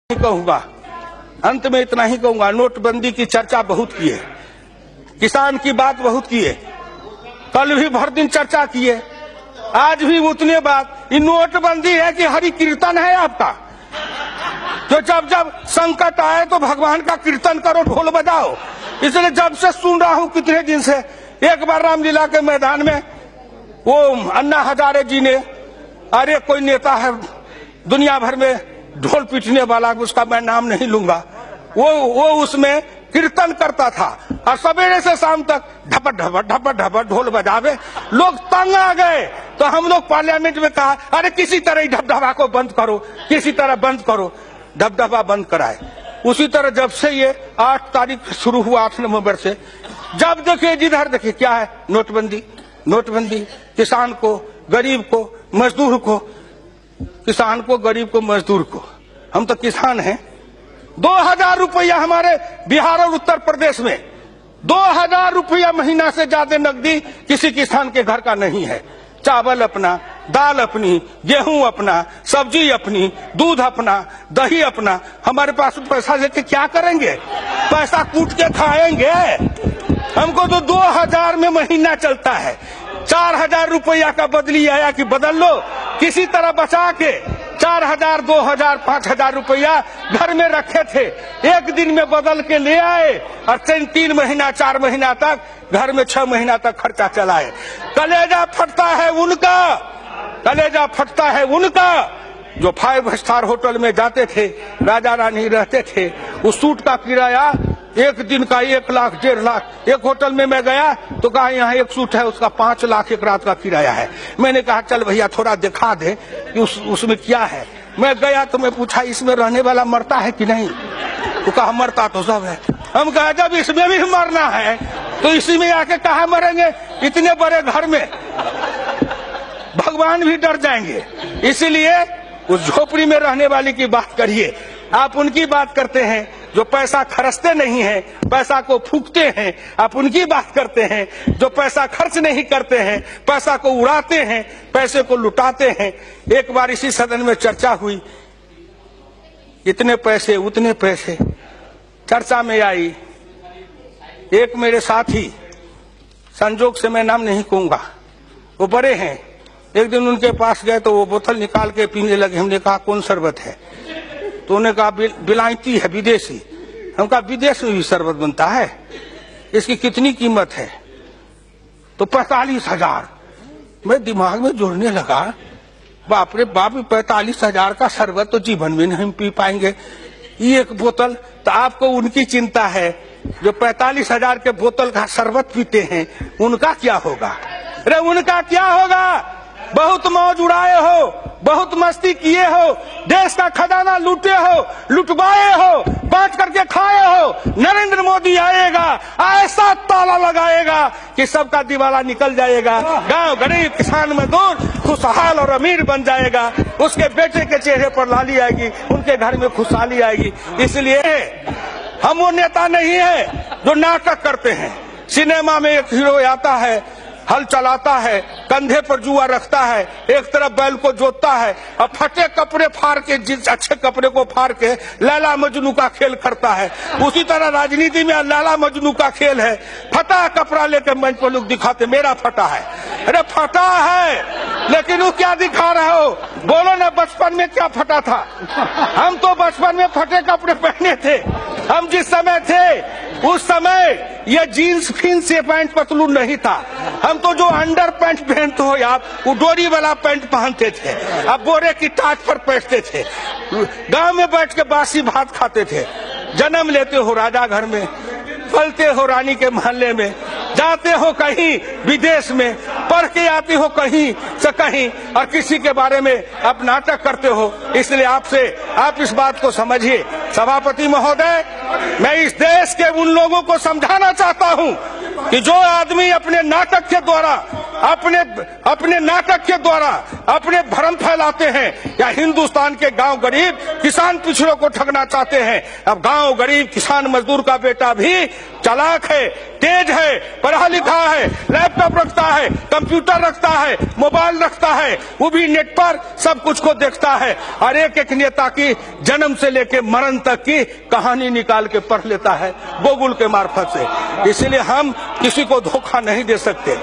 कहूंगा, अंत में इतना ही कहूंगा, नोटबंदी की चर्चा बहुत की है, किसान की बात बहुत की है, कल भी भर दिन चर्चा की है, आज भी उतने बात। ये नोटबंदी है कि हरि कीर्तन है आपका? तो जब जब संकट आए तो भगवान का कीर्तन करो, ढोल बजाओ। इसलिए जब से सुन रहा हूं कितने दिन से, एक बार रामलीला के मैदान में वो अन्ना हजारे जी ने, अरे कोई नेता है दुनिया भर में ढोल पीटने वाला, उसका मैं नाम नहीं लूंगा, वो उसमें कीर्तन करता था और सवेरे से शाम तक ढपट ढपट ढपट ढपट ढोल बजावे, लोग तंग आ गए। तो हम लोग पार्लियामेंट में कहा, अरे किसी तरह ढपढपा को बंद करो, किसी तरह बंद करो, ढपढपा बंद कराए। उसी तरह जब से ये 8 तारीख शुरू हुआ, 8 नवंबर से, जब देखिए जिधर देखिए क्या है, नोटबंदी नोटबंदी। किसान को, गरीब को, मजदूर को, किसान को, गरीब को, मजदूर को, हम तो किसान हैं। 2000 रुपया हमारे बिहार और उत्तर प्रदेश में 2000 रुपया महीना से ज्यादा नकदी किसी किसान के घर का नहीं है। चावल अपना, दाल अपनी, गेहूं अपना, सब्जी अपनी, दूध अपना, दही अपना। हमारे पास पैसा लेके क्या करेंगे? पैसा कूट के खाएंगे। हमको तो 2000 में महीना चलता है। 4000 रुपया का बदली आया कि बदल लो, किसी तरह बचा के 4000, 2000, 5000 रुपया घर में रखे थे, एक दिन में बदल के ले आए और 3 महीना 4 महीना तक घर में 6 महीना तक खर्चा चलाए। कलेजा फटता है उनका, कलेजा फटता है उनका जो 5 स्टार होटल में जाते थे, राजा रानी रहते थे। उस सूट का किराया एक दिन का 1 लाख 1.5 लाख। एक होटल में मैं गया तो कहा यहाँ एक सूट है, उसका 5 लाख एक रात का किराया है। मैंने कहा चल भैया थोड़ा दिखा दे कि उसमें क्या है। मैं गया तो मैं पूछा इसमें रहने वाला मरता है कि नहीं? तो कहा मरता तो सब है। हम कहा जब इसमें भी मरना है तो इसी में आके कहा मरेंगे? इतने बड़े घर में भगवान भी डर जाएंगे। इसीलिए उस झोपड़ी में रहने वाले की बात करिए। आप उनकी बात करते हैं जो पैसा खर्चते नहीं हैं, पैसा को फूकते हैं। आप उनकी बात करते हैं जो पैसा खर्च नहीं करते हैं, पैसा को उड़ाते हैं, पैसे को लुटाते हैं। एक बार इसी सदन में चर्चा हुई, इतने पैसे उतने पैसे चर्चा में आई। एक मेरे साथी, संजोग से मैं नाम नहीं कहूंगा, वो बड़े हैं, एक दिन उनके पास गए तो वो बोतल निकाल के पीने लगे। हमने कहा कौन शरबत है? तो उन्होंने कहा बिलायती है, विदेशी। हम कहा विदेश में भी शरबत बनता है, इसकी कितनी कीमत है? तो 45,000। मैं दिमाग में जोड़ने लगा, बाप रे बाप, 45,000 का शरबत तो जीवन में नहीं पी पाएंगे। ये एक बोतल, तो आपको उनकी चिंता है जो 45,000 के बोतल का शरबत पीते हैं, उनका क्या होगा? अरे उनका क्या होगा? बहुत मौज उड़ाए हो, बहुत मस्ती किए हो, देश का खजाना लूटे हो, लुटवाए हो, बांट करके खाए हो। नरेंद्र मोदी आएगा, ऐसा ताला लगाएगा कि सबका दिवाला निकल जाएगा। गांव गरीब किसान मजदूर खुशहाल और अमीर बन जाएगा। उसके बेटे के चेहरे पर लाली आएगी, उनके घर में खुशहाली आएगी। इसलिए हम वो नेता नहीं है जो नाटक करते हैं। सिनेमा में एक हीरो आता है, हल चलाता है, कंधे पर जुआ रखता है, एक तरफ बैल को जोतता है और फटे कपड़े फाड़ के, जिस अच्छे कपड़े को फाड़ के लैला मजनू का खेल करता है। उसी तरह राजनीति में लैला मजनू का खेल है। फटा कपड़ा लेकर मंच पर लोग दिखाते मेरा फटा है। अरे फटा है, लेकिन वो क्या दिखा रहे हो? बोलो ना, बचपन में क्या फटा था? हम तो बचपन में फटे कपड़े पहने थे। हम जिस समय थे उस समय ये जीन्स फिन्स ये पैंट पतलून नहीं था। हम तो जो अंडर पैंट पहनते हो आप, वो डोरी वाला पैंट पहनते थे, अब बोरे की टाट पर बैठते थे, गांव में बैठ के बासी भात खाते थे। जन्म लेते हो राजा घर में, पलते हो रानी के मोहल्ले में, जाते हो कहीं विदेश में, पढ़ के आते हो कहीं से कहीं, और किसी के बारे में आप नाटक करते हो। इसलिए आपसे आप इस बात को समझिए। सभापति महोदय, मैं इस देश के उन लोगों को समझाना चाहता हूं कि जो आदमी अपने नाटक के द्वारा अपने नाटक के द्वारा अपने भ्रम फैलाते हैं या हिंदुस्तान के गांव गरीब किसान पिछड़ों को ठगना चाहते हैं। अब गांव गरीब किसान मजदूर का बेटा भी चालाक है, तेज है, पढ़ा लिखा है, लैपटॉप रखता है, कंप्यूटर रखता है, मोबाइल रखता है, वो भी नेट पर सब कुछ को देखता है और एक एक नेता की जन्म से लेकर मरण तक की कहानी निकाल के पढ़ लेता है गूगल के मार्फत से। इसलिए हम किसी को धोखा नहीं दे सकते।